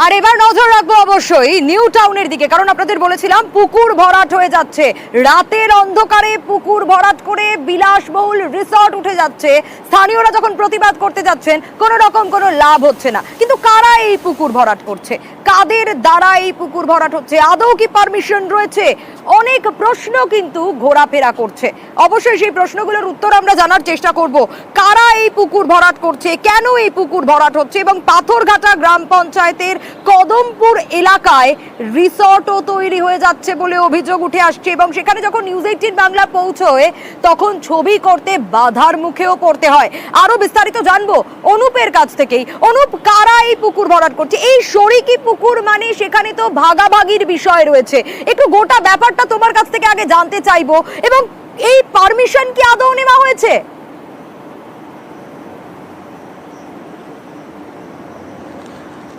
আর এবার নজর রাখবো অবশ্যই নিউ টাউনের দিকে, কারণ আপনাদের বলেছিলাম পুকুর ভরাট হয়ে যাচ্ছে। রাতের অন্ধকারে পুকুর ভরাট করে বিলাসবহুল রিসর্ট উঠে যাচ্ছে। স্থানীয়রা যখন প্রতিবাদ করতে যাচ্ছেন কোনো রকম কোনো লাভ হচ্ছে না। কিন্তু কারা এই পুকুর ভরাট করছে, কাদের দ্বারা এই পুকুর ভরাট হচ্ছে, আদৌ কি পারমিশন রয়েছে? অনেক প্রশ্ন কিন্তু ঘোরাফেরা করছে। অবশ্যই সেই প্রশ্নগুলোর উত্তর আমরা জানার চেষ্টা করব। কারা এই পুকুর ভরাট করছে, কেন এই পুকুর ভরাট হচ্ছে, এবং পাথরঘাটা গ্রাম পঞ্চায়েতের কদমপুর এলাকায় রিসর্টও তৈরি হয়ে যাচ্ছে বলে অভিযোগ উঠে আসছে। এবং সেখানে যখন নিউজ 18 বাংলা পৌঁছয় তখন ছবি করতে বাধার মুখেও পড়তে হয়। আরো বিস্তারিত জানবো অনুপের কাছ থেকেই। অনুপ, কারা এই পুকুর ভরাট করছে? এই শরিকি পুকুর মানে সেখানে তো ভাগাভাগির বিষয় রয়েছে। একটু গোটা ব্যাপারটা তোমার কাছ থেকে আগে জানতে চাইবো, এবং এই পারমিশন কি আদৌ নেওয়া হয়েছে?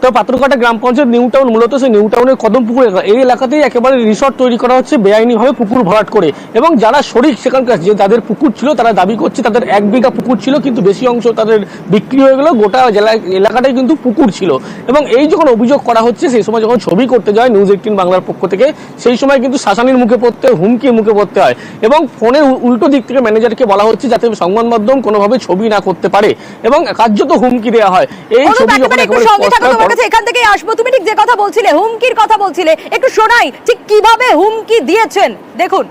তো পাথরঘাটা গ্রাম পঞ্চায়েত নিউ টাউন, মূলত সেই নিউ টাউনের কদমপুকুর এলাকা, এই এলাকাতেই একেবারে রিসর্ট তৈরি করা হচ্ছে বেআইনিভাবে পুকুর ভরাট করে। এবং যারা শরিক সেখানকার, যে তাদের পুকুর ছিল, তারা দাবি করছে তাদের 1 বিঘা পুকুর ছিল, কিন্তু বেশি অংশ তাদের বিক্রি হয়ে গেল। গোটা এলাকাটাই কিন্তু পুকুর ছিল। এবং এই যখন অভিযোগ করা হচ্ছে, সেই সময় যখন ছবি করতে যায় নিউজ 18 বাংলার পক্ষ থেকে, সেই সময় কিন্তু শাসানির মুখে পড়তে হয়, হুমকির মুখে পড়তে হয়। এবং ফোনের উল্টো দিক থেকে ম্যানেজারকে বলা হচ্ছে যাতে সংবাদ মাধ্যম কোনোভাবে ছবি না করতে পারে, এবং কার্যত হুমকি দেওয়া হয়। এই ছবি যখন এখান থেকে আসবো, তুমি ঠিক যে কথা বলছিলে, হুমকির কথা বলছিলে, একটু শোনাই ঠিক কিভাবে হুমকি দিয়েছেন দেখুন।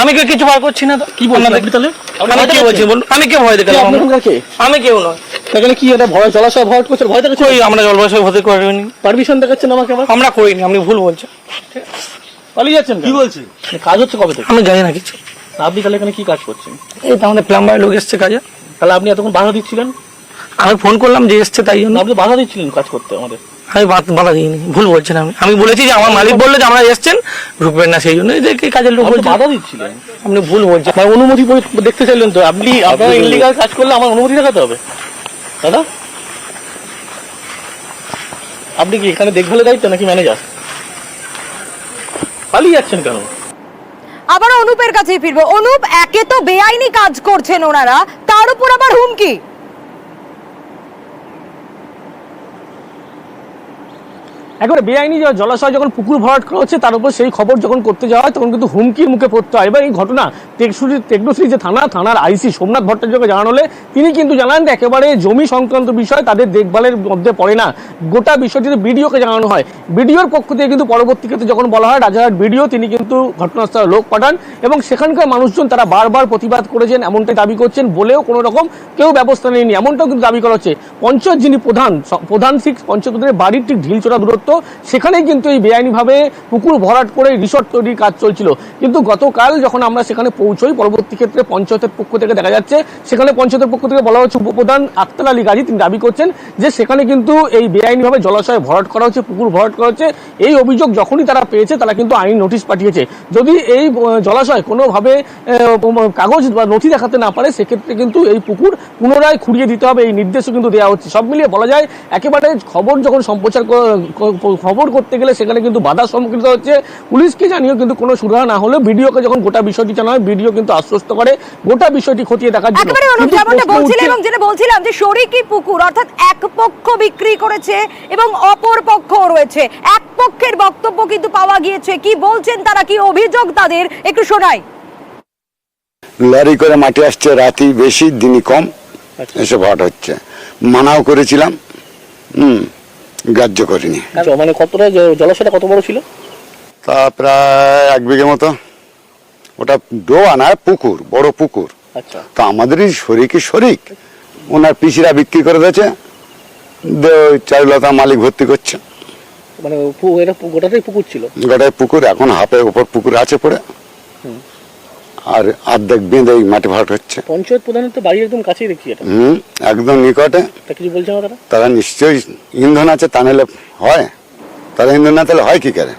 আমি কিছু ভয় করছি না। কি বলছেন আপনি তাহলে? আমি কি বলছি বলুন? আমি কে ভয় দেখালাম? আমি কেউ নয়। এখানে কি এটা ভয়, জলাশয় ভয় করছে? ভয় দেখাচ্ছি? আমরা জলাশয় ভয় করিনি। পারমিশন দেখাচ্ছেন আমাকে? আমরা করিনি, আপনি ভুল বলছেন। পালিয়ে যাচ্ছেন? কি বলছি? কাজ হচ্ছে কবে থেকে? আমি জানি না কিছু। আপনি তাহলে এখানে কি কাজ করছেন? এই তো আমাদের প্লাম্বার লোক এসছে কাজে। তাহলে আপনি এতক্ষণ বাধা দিচ্ছিলেন? আমি ফোন করলাম যে এসছে, তাই জন্য। আপনি বাধা দিচ্ছিলেন কাজ করতে আমাদের? আমি বাধা দিইনি, ভুল বলছেন। আমি বলেছি যে আমার মালিক বললো যে আমরা এসছেন, ঢুকবেন না, সেই জন্য কাজের লোক বাধা দিচ্ছিলেন। আপনি ভুল বলছেন। অনুমতি দেখতে চাইলেন তো আপনি? আপনারা ইনলিগাল কাজ করলে আমার অনুমতি দেখাতে হবে দাদা? আপনি কি এখানে দেখভালের দায়িত্ব নাকি ম্যানেজার? পালিয়ে যাচ্ছেন কেন? আবার অনুপের কাছেই ফিরবো। অনুপ, একে তো বেআইনি কাজ করছেন ওনারা, তার উপর আবার হুমকি। একেবারে বেআইনি জলাশয় যখন পুকুর ভরাট করা হচ্ছে, তার উপর সেই খবর যখন করতে যাওয়া হয় তখন কিন্তু হুমকির মুখে পড়তে হয়। এবার এই ঘটনা টেকনোশ্রী যে থানার আইসি সোমনাথ ভট্টাচার্যকে জানানো হলে তিনি কিন্তু জানান যে একেবারে জমি সংক্রান্ত বিষয়, তাদের দেখভালের মধ্যে পড়ে না। গোটা বিষয়টি বিডিওকে জানানো হয়। বিডিওর পক্ষ থেকে কিন্তু পরবর্তী ক্ষেত্রে যখন বলা হয় রাজারহাট বিডিও, তিনি কিন্তু ঘটনাস্থলে লোক পাঠান, এবং সেখানকার মানুষজন তারা বারবার প্রতিবাদ করেছেন, এমনটাই দাবি করছেন, বলেও কোনো রকম কেউ ব্যবস্থা নেয়নি, এমনটাও কিন্তু দাবি করা হচ্ছে। পঞ্চায়েত যিনি প্রধান পঞ্চায়েতের বাড়ির ঠিক ঢিলচোরা দূরত্ব, সেখানেই কিন্তু এই বেআইনিভাবে পুকুর ভরাট করে রিসর্ট তৈরির কাজ চলছিল। কিন্তু গতকাল যখন আমরা সেখানে পৌঁছই, পরবর্তী ক্ষেত্রে পঞ্চায়েতের পক্ষ থেকে দেখা যাচ্ছে, সেখানে পঞ্চায়েতের পক্ষ থেকে বলা হচ্ছে, উপপ্রধান আক্তার আলী গাজী তিনি দাবি করছেন যে সেখানে কিন্তু এই বেআইনিভাবে জলাশয় ভরাট করা হচ্ছে, পুকুর ভরাট করা হচ্ছে। এই অভিযোগ যখনই তারা পেয়েছে, তারা কিন্তু আইনি নোটিশ পাঠিয়েছে। যদি এই জলাশয় কোনোভাবে কাগজ বা নথি দেখাতে না পারে, সেক্ষেত্রে কিন্তু এই পুকুর পুনরায় খুঁড়িয়ে দিতে হবে, এই নির্দেশও কিন্তু দেওয়া হচ্ছে। সব মিলিয়ে বলা যায় একেবারে খবর যখন সম্প্রচার খবর করতে গেলে সেখানে কিন্তু বাধার সম্মুখীন হচ্ছে। পুলিশকে জানিয়েও কিন্তু কোনো সুরাহা না হলেও ভিডিওকে যখন গোটা বিষয়টি জানা হয়, ভিডিও কিন্তু আশ্বস্ত করে গোটা বিষয়টি খতিয়ে দেখার জন্য। একেবারে যেমনটা বলছিলেন এবং যেটা বলছিলাম যে শরিকি পুকুর, অর্থাৎ এক পক্ষ বিক্রি করেছে এবং অপর পক্ষও রয়েছে। এক পক্ষের বক্তব্য কিন্তু পাওয়া গিয়েছে, কি বলছেন তারা, কি অভিযোগ তাদের, একটু শোনাই। লরি করে মাটি আসছে, রাতি বেশি দিনই কম, এসব হাট হচ্ছে। মানাও করেছিলাম, গ্রাহ্য করিনি। মানে কতটা জলাশয়টা কত বড় ছিল? তা প্রায় 1 বিঘে মতো। ওটা ডোবা না, পুকুর, বড় পুকুর। আচ্ছা। তো আমাদেরই শরিক ওনার পিসিরা বিক্রি করে দিয়েছে, চারুলতা মালিক ভর্তি করছে। মানে এটা গোটাটাই পুকুর ছিল? গোটাই পুকুর, এখন হাফের উপর পুকুর আছে পড়ে, আর অর্ধেক বেঁধে মাটি ভরাট হচ্ছে। পঞ্চায়েত প্রধানের তো বাড়ি একদম কাছেই দেখি এটা। একদম নিকটে। কিছু বলছে না তারা? তারা নিশ্চয়ই ইন্ধন আছে, তা নাহলে হয়? তারা ইন্ধন না তাহলে হয় কি করে?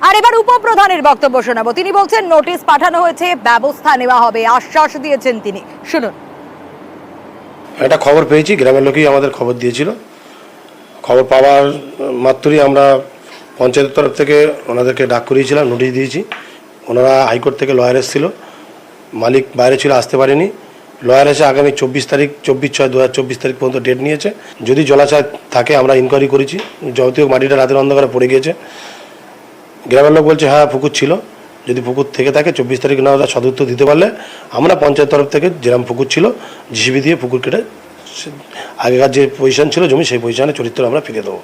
আর এবার উপপ্রধানের বক্তব্য শোনাবো। তিনি বলছেন নোটিশ পাঠানো হয়েছে, ব্যবস্থা নেওয়া হবে, আশ্বাস দিয়েছেন তিনি। শুনুন। একটা খবর পেয়েছি, গ্রামের লোকই আমাদের খবর দিয়েছিল। খবর পাওয়ার মাত্রই আমরা পঞ্চায়েতের তরফ থেকে ওনাদেরকে ডাক করিয়েছিলাম, নোটিশ দিয়েছি। ওনারা হাইকোর্ট থেকে লয়ার এসেছিল, মালিক বাইরে ছিল, আসতে পারেনি। লয়ার এসে আগামী 24/6/2024 তারিখ পর্যন্ত ডেট নিয়েছে। যদি জলাশয় থাকে আমরা ইনকোয়ারি করেছি, যদিও মাটিটা রাতের অন্ধকারে পড়ে গিয়েছে। গ্রামের লোক বলছে হ্যাঁ পুকুর ছিল, যদি পুকুর থেকে থাকে 24 তারিখ না ওরা সদুত্তর দিতে পারলে আমরা পঞ্চায়েত তরফ থেকে যেরকম পুকুর ছিল জিসিবি দিয়ে পুকুর কেটে আগেকার যে পজিশন ছিল জমি সেই পজিশনে চরিত্র আমরা ফিরে দেবো।